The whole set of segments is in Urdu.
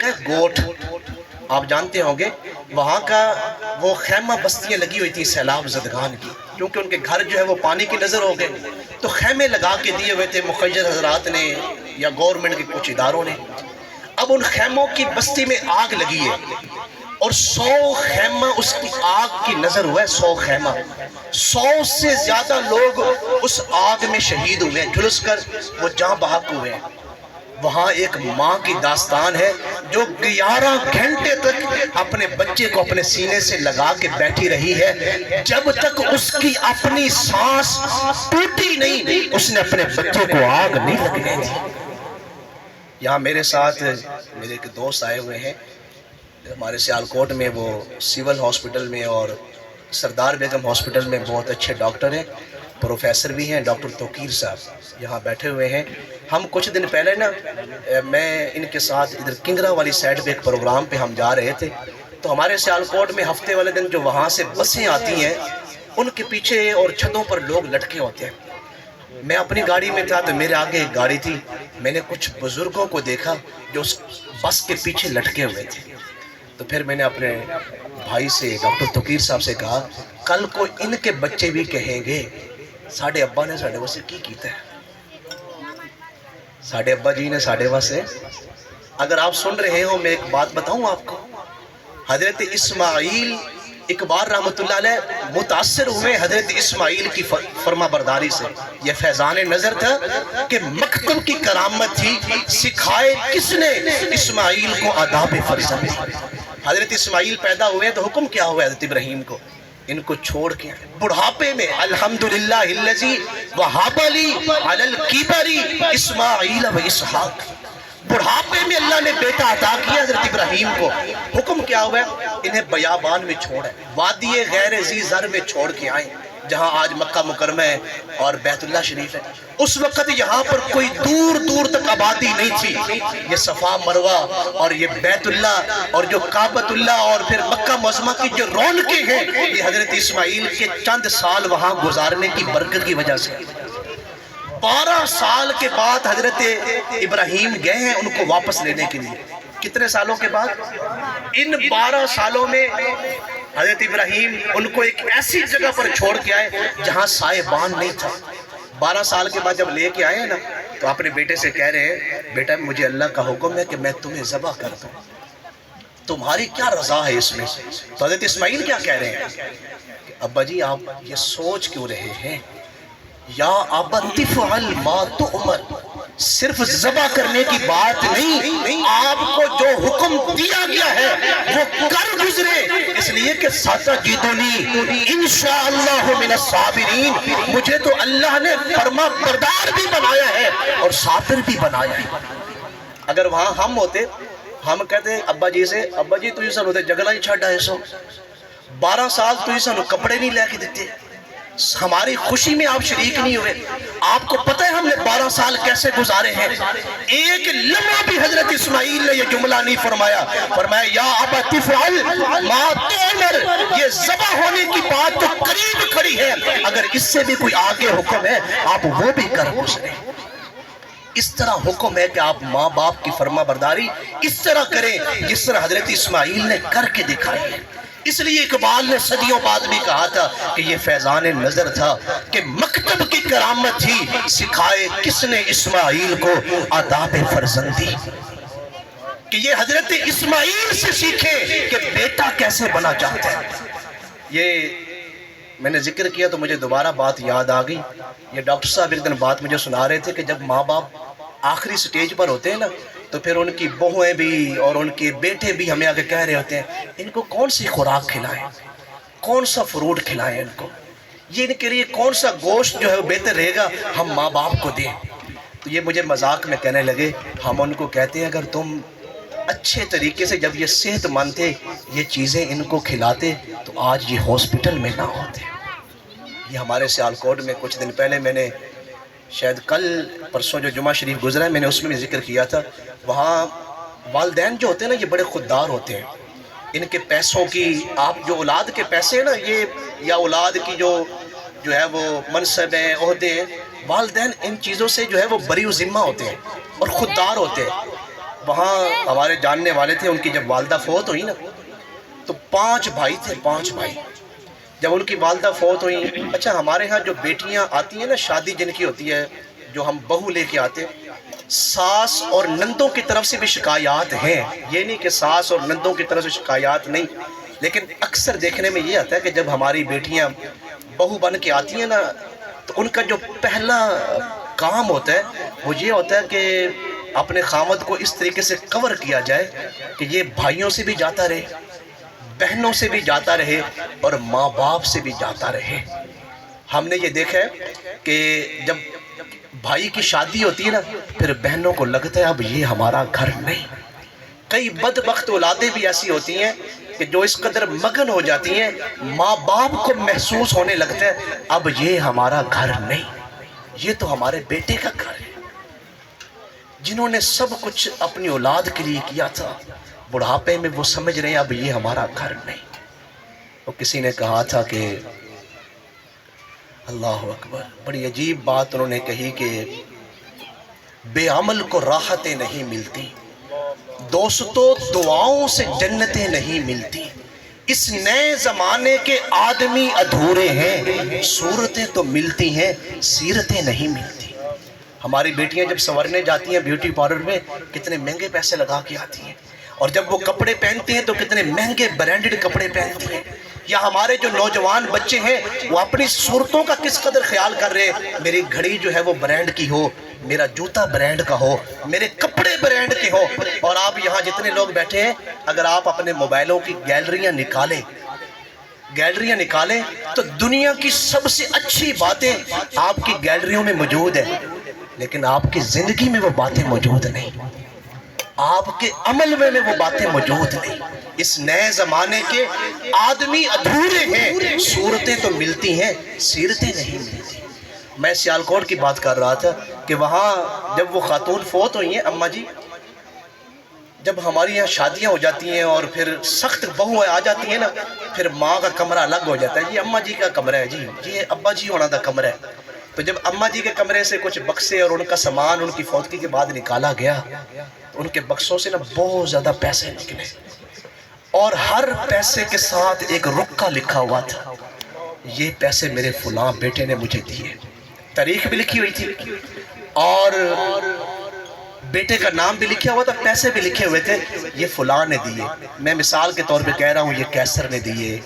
ہے گوٹھ، آپ جانتے ہوں گے، وہاں کا وہ خیمہ بستیاں لگی ہوئی تھی سیلاب زدگان کی، کیونکہ ان کے گھر جو ہے وہ پانی کی نظر ہو گئے، تو خیمے لگا کے دیے ہوئے تھے مخیر حضرات نے یا گورنمنٹ کے کچھ اداروں نے۔ اب ان خیموں کی بستی میں آگ لگی ہے اور 100 خیمہ اس کی آگ کی نظر ہوا ہے، 100 خیمہ، 100 سے زیادہ لوگ اس آگ میں شہید ہوئے ہیں، جھلس کر وہ جاں بحق ہوئے ہیں۔ وہاں ایک ماں کی داستان ہے جو 11 گھنٹے تک اپنے بچے کو اپنے سینے سے لگا کے بیٹھی رہی ہے، جب تک اس کی اپنی سانس ٹوٹی نہیں اس نے اپنے بچے کو آگ نہیں لگنے دی۔ یہاں میرے ساتھ میرے ایک دوست آئے ہوئے ہیں ہمارے سیالکوٹ میں، وہ سول ہاسپٹل میں اور سردار بیگم ہاسپٹل میں بہت اچھے ڈاکٹر ہیں، پروفیسر بھی ہیں، ڈاکٹر توقیر صاحب یہاں بیٹھے ہوئے ہیں۔ ہم کچھ دن پہلے نا میں ان کے ساتھ ادھر کنگرا والی سائڈ پہ ایک پروگرام پہ ہم جا رہے تھے، تو ہمارے سیالکوٹ میں ہفتے والے دن جو وہاں سے بسیں آتی ہیں ان کے پیچھے اور چھتوں پر لوگ لٹکے ہوتے ہیں۔ میں اپنی گاڑی میں تھا تو میرے آگے ایک گاڑی تھی، میں نے کچھ بزرگوں کو دیکھا جو اس بس کے پیچھے لٹکے ہوئے تھے، تو پھر میں نے اپنے بھائی سے ڈاکٹر توقیر صاحب سے کہا کل کو ان کے بچے بھی کہیں گے ساڑھے ابا نے ساڑھے واسے کی کیتا ہے، ساڑھے ابا جی نے ساڑھے واسے۔ اگر آپ سن رہے ہو میں ایک بات بتاؤں آپ کو، حضرت اسماعیل اقبال رحمت اللہ علیہ متاثر ہوئے حضرت اسماعیل کی فرما برداری سے۔ یہ فیضان نظر تھا کہ مکتب کی کرامت تھی، سکھائے کس نے اسماعیل کو آداب فرزند۔ حضرت اسماعیل پیدا ہوئے تو حکم کیا ہوا حضرت ابراہیم کو، ان کو چھوڑ کے بڑھاپے میں الحمدللہ الذی وہب لی علی الکبر اسماعیل و اسحاق، بڑھاپے میں اللہ نے بیٹا عطا کیا حضرت ابراہیم کو۔ حکم کیا ہوا ہے انہیں بیابان میں چھوڑے، وادی غیر ذی زر میں چھوڑ کے آئیں، جہاں آج مکہ مکرمہ ہے اور بیت اللہ شریف ہے۔ اس وقت یہاں پر کوئی دور دور تک آبادی نہیں تھی، یہ صفا مروہ اور یہ بیت اللہ اور جو کعبۃ اللہ اور پھر مکہ معظمہ کی جو رونقیں ہیں یہ حضرت اسماعیل کے چند سال وہاں گزارنے کی برکت کی وجہ سے۔ 12 سال کے بعد حضرت ابراہیم گئے ہیں ان کو واپس لینے کے لیے۔ کتنے سالوں کے بعد؟ ان 12 سالوں میں حضرت ابراہیم ان کو ایک ایسی جگہ پر چھوڑ کے آئے جہاں سائبان نہیں تھا۔ 12 سال کے بعد جب لے کے آئے نا تو اپنے بیٹے سے کہہ رہے ہیں بیٹا مجھے اللہ کا حکم ہے کہ میں تمہیں ذبح کر دوں، تمہاری کیا رضا ہے اس میں؟ تو حضرت اسماعیل کیا کہہ رہے ہیں کہ ابا جی آپ یہ سوچ کیوں رہے ہیں، یا ابت افعل ما تؤمر، صرف ذبح کرنے کی بات نہیں، آپ کو جو حکم دیا گیا ہے وہ کر گزرے، اس لیے کہ ستجدنی انشاءاللہ من الصابرین، مجھے تو اللہ نے فرما بردار بھی بنایا ہے اور صابر بھی بنایا ہے۔ اگر وہاں ہم ہوتے ہم کہتے ابا جی سے ابا جی تجھے سن ہوتے جگلہ ہی چھڑ ڈائے سو، 12 سال تجھے سن کپڑے نہیں لے کے دیتے، ہماری خوشی میں آپ شریک نہیں ہوئے، آپ کو پتہ ہے ہم نے 12 سال کیسے گزارے ہیں۔ ایک لمحہ بھی حضرت اسماعیل نے یہ جملہ نہیں فرمایا، فرمایا یا ابت افعل ما تؤمر، یہ ذبح ہونے کی بات تو قریب کھڑی ہے، اگر اس سے بھی کوئی آگے حکم ہے آپ وہ بھی کر گزریں۔ اس طرح حکم ہے کہ آپ ماں باپ کی فرما برداری اس طرح کریں جس طرح حضرت اسماعیل نے کر کے دکھائی ہے۔ اس لیے اقبال نے صدیوں بعد بھی کہا تھا کہ یہ فیضان نظر تھا کہ مکتب کی کرامت تھی، سکھائے کس نے اسماعیل کو آداب فرزندی، کہ یہ حضرت اسماعیل سے سیکھیں کہ بیٹا کیسے بنا چاہتا ہے۔ یہ میں نے ذکر کیا تو مجھے دوبارہ بات یاد آ گئی، یہ ڈاکٹر صاحب ایک دن بات مجھے سنا رہے تھے کہ جب ماں باپ آخری سٹیج پر ہوتے ہیں نا تو پھر ان کی بہویں بھی اور ان کے بیٹے بھی ہمیں آگے کہہ رہے ہوتے ہیں ان کو کون سی خوراک کھلائیں، کون سا فروٹ کھلائیں ان کو، یہ ان کے لیے کون سا گوشت جو ہے وہ بہتر رہے گا ہم ماں باپ کو دیں۔ تو یہ مجھے مذاق میں کہنے لگے ہم ان کو کہتے ہیں اگر تم اچھے طریقے سے جب یہ صحت مند تھے یہ چیزیں ان کو کھلاتے تو آج یہ ہاسپٹل میں نہ ہوتے۔ یہ ہمارے سیالکوٹ میں کچھ دن پہلے میں نے شاید کل پرسوں جو جمعہ شریف گزرا ہے میں نے اس میں بھی ذکر کیا تھا، وہاں والدین جو ہوتے ہیں نا یہ بڑے خوددار ہوتے ہیں، ان کے پیسوں کی آپ جو اولاد کے پیسے ہیں نا یہ یا اولاد کی جو ہے وہ منصب ہیں عہدے ہیں، والدین ان چیزوں سے جو ہے وہ بری و ذمہ ہوتے ہیں اور خوددار ہوتے ہیں۔ وہاں ہمارے جاننے والے تھے، ان کی جب والدہ فوت ہوئی نا تو 5 بھائی تھے، 5 بھائی. جب ان کی والدہ فوت ہوئی، اچھا ہمارے ہاں جو بیٹیاں آتی ہیں نا، شادی جن کی ہوتی ہے، جو ہم بہو لے کے آتے، ساس اور نندوں کی طرف سے بھی شکایات ہیں. یہ نہیں کہ ساس اور نندوں کی طرف سے شکایات نہیں، لیکن اکثر دیکھنے میں یہ آتا ہے کہ جب ہماری بیٹیاں بہو بن کے آتی ہیں نا تو ان کا جو پہلا کام ہوتا ہے وہ یہ ہوتا ہے کہ اپنے خامد کو اس طریقے سے کور کیا جائے کہ یہ بھائیوں سے بھی جاتا رہے، بہنوں سے بھی جاتا رہے، اور ماں باپ سے بھی جاتا رہے. ہم نے یہ دیکھا ہے کہ جب بھائی کی شادی ہوتی ہے نا پھر بہنوں کو لگتا ہے اب یہ ہمارا گھر نہیں. کئی بدبخت اولادیں بھی ایسی ہوتی ہیں کہ جو اس قدر مگن ہو جاتی ہیں، ماں باپ کو محسوس ہونے لگتا ہے اب یہ ہمارا گھر نہیں، یہ تو ہمارے بیٹے کا گھر ہے. جنہوں نے سب کچھ اپنی اولاد کے لیے کیا تھا، بڑھاپے میں وہ سمجھ رہے ہیں اب یہ ہمارا گھر نہیں. تو کسی نے کہا تھا کہ اللہ اکبر، بڑی عجیب بات انہوں نے کہی کہ بے عمل کو راحتیں نہیں ملتی، دوستو دعاؤں سے جنتیں نہیں ملتی. اس نئے زمانے کے آدمی ادھورے ہیں، صورتیں تو ملتی ہیں سیرتیں نہیں ملتی. ہماری بیٹیاں جب سنورنے جاتی ہیں بیوٹی پارلر میں کتنے مہنگے پیسے لگا کے آتی ہیں، اور جب وہ کپڑے پہنتی ہیں تو کتنے مہنگے برانڈڈ کپڑے پہنتی ہیں. یا ہمارے جو نوجوان بچے ہیں وہ اپنی صورتوں کا کس قدر خیال کر رہے ہیں، میری گھڑی جو ہے وہ برانڈ کی ہو، میرا جوتا برانڈ کا ہو، میرے کپڑے برانڈ کے ہو. اور آپ یہاں جتنے لوگ بیٹھے ہیں اگر آپ اپنے موبائلوں کی گیلریاں نکالیں تو دنیا کی سب سے اچھی باتیں آپ کی گیلریوں میں موجود ہیں، لیکن آپ کی زندگی میں وہ باتیں موجود نہیں، آپ کے عمل میں وہ باتیں موجود نہیں. اس نئے زمانے کے آدمی ادھورے ہیں، صورتیں تو ملتی ہیں سیرتیں نہیں ملتی. میں سیالکوٹ کی بات کر رہا تھا کہ وہاں جب وہ خاتون فوت ہوئی ہیں اماں جی، جب ہماری یہاں شادیاں ہو جاتی ہیں اور پھر سخت بہو آ جاتی ہیں نا، پھر ماں کا کمرہ الگ ہو جاتا ہے، یہ اماں جی کا کمرہ ہے، جی یہ ابا جی ہونا دا کمرہ ہے. تو جب اماں جی کے کمرے سے کچھ بکسے اور ان کا سامان ان کی فوتگی کے بعد نکالا گیا تو ان کے بکسوں سے نا بہت زیادہ پیسے نکلے، اور ہر پیسے کے ساتھ ایک رکا لکھا ہوا تھا، یہ پیسے میرے فلاں بیٹے نے مجھے دیے. تاریخ بھی لکھی ہوئی تھی اور بیٹے کا نام بھی لکھا ہوا تھا، پیسے بھی لکھے ہوئے تھے، یہ فلاں نے دیے. میں مثال کے طور پہ کہہ رہا ہوں یہ کیسر نے دیے،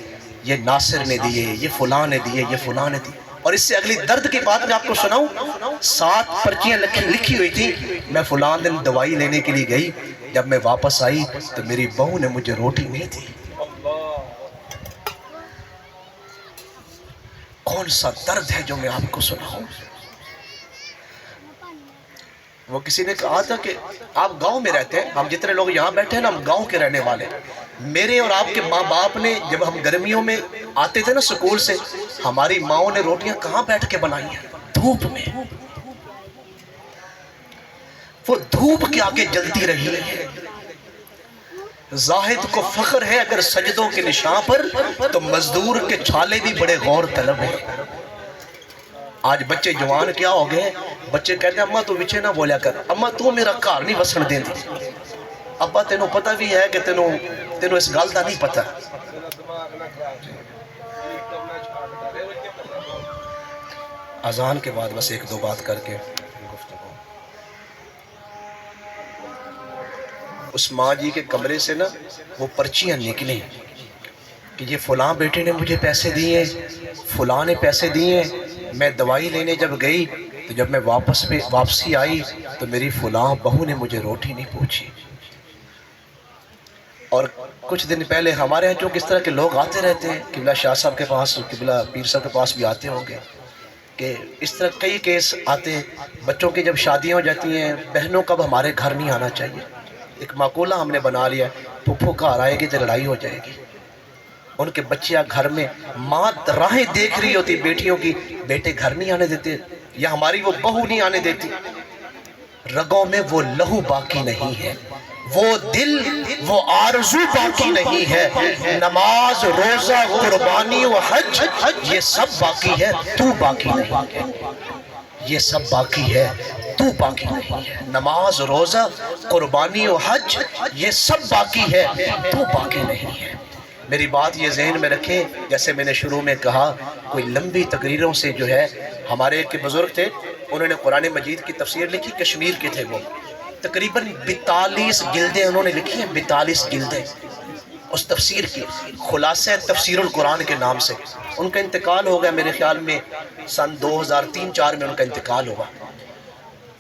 یہ ناصر نے دیے، یہ فلاں نے دیے، یہ فلاں نے دیے. اور اس سے اگلی درد کی بات میں آپ کو سناؤں، 7 پرچیاں لکھی ہوئی تھی. میں فلاں دن دوائی لینے کے لیے گئی، جب میں واپس آئی تو میری بہو نے مجھے روٹی نہیں دی. کون سا درد ہے جو میں آپ کو سناؤں. وہ کسی نے کہا تھا کہ آپ گاؤں میں رہتے ہیں، ہم جتنے لوگ یہاں بیٹھے ہیں نا ہم گاؤں کے رہنے والے. میرے اور آپ کے ماں باپ نے جب ہم گرمیوں میں آتے تھے نا سکول سے، ہماری ماؤں نے روٹیاں کہاں بیٹھ کے بنائی ہیں؟ دھوپ میں. وہ دھوپ کے آگے جلتی رہی ہے. زاہد کو فخر ہے اگر سجدوں کے نشان پر، تو مزدور کے چھالے بھی بڑے غور طلب ہیں. آج بچے جوان کیا ہو گئے، بچے کہتے ہیں اماں تو وچے نہ بولیا کر، اماں تو میرا گھر نہیں وسن دیں دی. ابا تینوں پتہ بھی ہے کہ تینوں اس گل دا نہیں پتہ. اذان کے بعد بس 1-2 بات کر کے اس ماں جی کے کمرے سے نا وہ پرچیاں نکلیں کہ یہ فلاں بیٹے نے مجھے پیسے دیے، فلاں نے پیسے دیے. میں دوائی لینے جب گئی تو جب میں واپسی آئی تو میری فلاں بہو نے مجھے روٹی نہیں پوچھی. اور کچھ دن پہلے ہمارے ہاں جو کس طرح کے لوگ آتے رہتے ہیں، قبلہ شاہ صاحب کے پاس، قبلہ پیر صاحب کے پاس بھی آتے ہوں گے، کہ اس طرح کئی کیس آتے ہیں. بچوں کی جب شادیاں ہو جاتی ہیں، بہنوں کا اب ہمارے گھر نہیں آنا چاہیے. ایک معقولہ ہم نے بنا لیا ہے، پھپھو گھر آئے گی تو لڑائی ہو جائے گی. ان کے بچیاں گھر میں، ماں راہیں دیکھ رہی ہوتی بیٹیوں کی، بیٹے گھر نہیں آنے دیتے، یا ہماری وہ بہو نہیں آنے دیتی. رگوں میں وہ لہو باقی نہیں ہے، وہ دل وہ آرزو باقی نہیں ہے. نماز روزہ قربانی و حج یہ سب باقی ہے، تو باقی نہیں ہے. یہ سب باقی ہے، تو باقی نہیں ہے۔ نماز، روزہ، قربانی و حج یہ سب باقی ہے، تو باقی نہیں ہے۔ میری بات یہ ذہن میں رکھیں، جیسے میں نے شروع میں کہا، کوئی لمبی تقریروں سے جو ہے، ہمارے ایک بزرگ تھے، انہوں نے قرآن مجید کی تفسیر لکھی، کشمیر کے تھے وہ، تقریباً 42 جلدیں انہوں نے لکھی ہیں، 42 جلدیں اس تفسیر کی، خلاصہ تفسیر القرآن کے نام سے۔ ان کا انتقال ہو گیا میرے خیال میں سن 2003-4 میں ان کا انتقال ہوا۔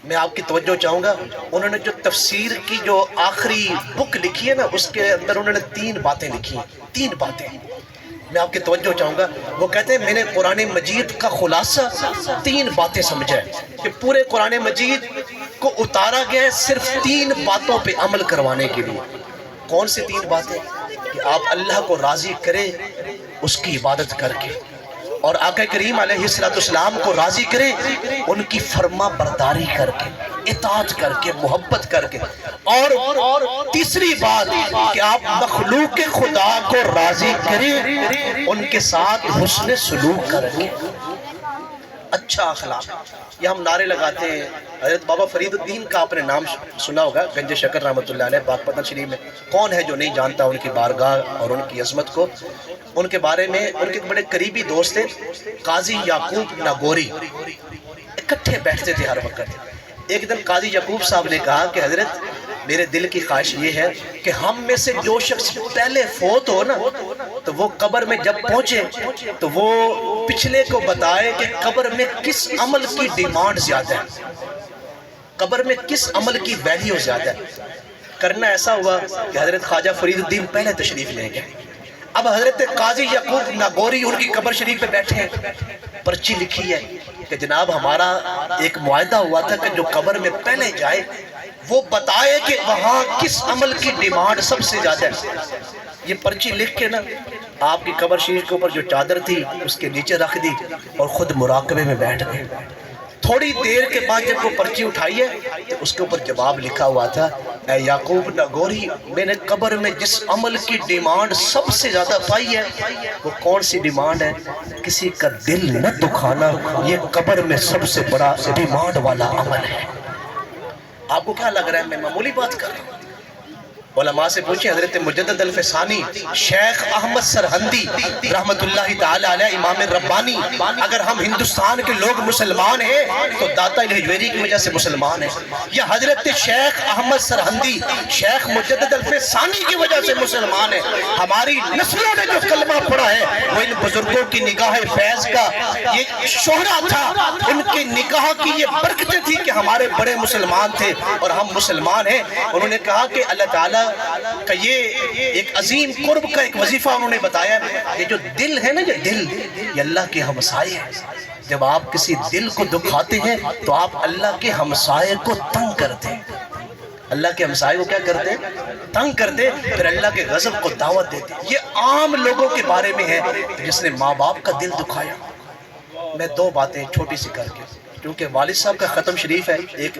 میں آپ کی توجہ چاہوں گا، انہوں نے جو تفسیر کی جو آخری بک لکھی ہے نا، اس کے اندر انہوں نے 3 باتیں لکھی ہیں، 3 باتیں میں آپ کی توجہ چاہوں گا۔ وہ کہتے ہیں میں نے قرآن مجید کا خلاصہ 3 باتیں سمجھا ہے کہ پورے قرآن مجید کو اتارا گیا ہے صرف 3 باتوں پہ عمل کروانے کے لیے۔ کون سی 3 باتیں؟ کہ آپ اللہ کو راضی کریں اس کی عبادت کر کے، اور آقا کریم علیہ السلام کو راضی کریں ان کی فرما برداری کر کے، اطاعت کر کے، محبت کر کے، اور تیسری بات کہ آپ مخلوق خدا کو راضی کریں ان کے ساتھ حسن سلوک کریں، اچھا اخلاق۔ یہ ہم نعرے لگاتے ہیں۔ حضرت بابا فرید الدین کا آپ نے نام سنا ہوگا، گنج شکر رحمۃ اللہ علیہ، پاک پتن شریف میں۔ کون ہے جو نہیں جانتا ان کی بارگاہ اور ان کی عظمت کو؟ ان کے بارے میں ان کے بڑے قریبی دوست تھے قاضی یعقوب ناگوری، اکٹھے بیٹھتے تھے ہر وقت۔ ایک دن قاضی یعقوب صاحب نے کہا کہ حضرت میرے دل کی خواہش یہ ہے کہ ہم میں سے جو شخص پہلے فوت ہو نا، تو وہ قبر میں جب پہنچے تو وہ پچھلے کو بتائے کہ قبر میں کس عمل کی ڈیمانڈ زیادہ ہے، قبر میں کس عمل کی ویلیو زیادہ ہے۔ کرنا ایسا ہوا کہ حضرت خواجہ فرید الدین پہلے تشریف لے گئے۔ اب حضرت قاضی یعقوب ناگوری ان کی قبر شریف پہ بیٹھے ہیں، پرچی لکھی ہے کہ جناب ہمارا ایک معاہدہ ہوا تھا کہ جو قبر میں پہلے جائے وہ بتائے کہ وہاں کس عمل کی ڈیمانڈ سب سے زیادہ ہے۔ یہ پرچی لکھ کے نا آپ کی قبر شریف کے اوپر جو چادر تھی اس کے نیچے رکھ دی اور خود مراقبے میں بیٹھ گئے۔ تھوڑی دیر کے بعد جب وہ پرچی اٹھائی ہے تو اس کے اوپر جواب لکھا ہوا تھا، اے یعقوب ناگوری، میں نے قبر میں جس عمل کی ڈیمانڈ سب سے زیادہ پائی ہے وہ کون سی ڈیمانڈ ہے؟ کسی کا دل نہ دکھانا، یہ قبر میں سب سے بڑا ڈیمانڈ والا عمل ہے۔ آپ کو کیا لگ رہا ہے میں معمولی بات کر رہا ہوں؟ علماء سے پوچھیں، حضرت مجدد الفسانی شیخ احمد سرہندی رحمت اللہ تعالی علیہ امام ربانی، اگر ہم ہندوستان کے لوگ مسلمان ہیں تو داتا الحجویری کی وجہ سے مسلمان ہیں، یا حضرت شیخ احمد سرہندی شیخ مجدد الفسانی کی وجہ سے مسلمان ہیں۔ ہماری نسلوں نے جو کلمہ پڑھا ہے وہ ان بزرگوں کی نگاہ فیض کا یہ شہرہ تھا، ان کی نگاہ کی یہ برکتیں تھی کہ ہمارے بڑے مسلمان تھے اور ہم مسلمان ہیں۔ انہوں نے کہا کہ اللہ تعالیٰ کا یہ ایک عظیم قرب کا ایک وظیفہ انہوں نے بتایا، یہ جو دل ہے نا، یہ دل یہ اللہ کے ہمسائے ہے۔ جب آپ کسی دل کو دکھاتے ہیں تو آپ اللہ کے ہمسائے کو تنگ کرتے ہیں، اللہ کے ہمسائے کو کیا کرتے ہیں؟ تنگ کرتے، پھر اللہ کے غضب کو دعوت دیتے۔ یہ عام لوگوں کے بارے میں ہے جس نے ماں باپ کا دل دکھایا۔ میں 2 باتیں چھوٹی سی کر کے، کیونکہ والد صاحب کا ختم شریف ہے، ایک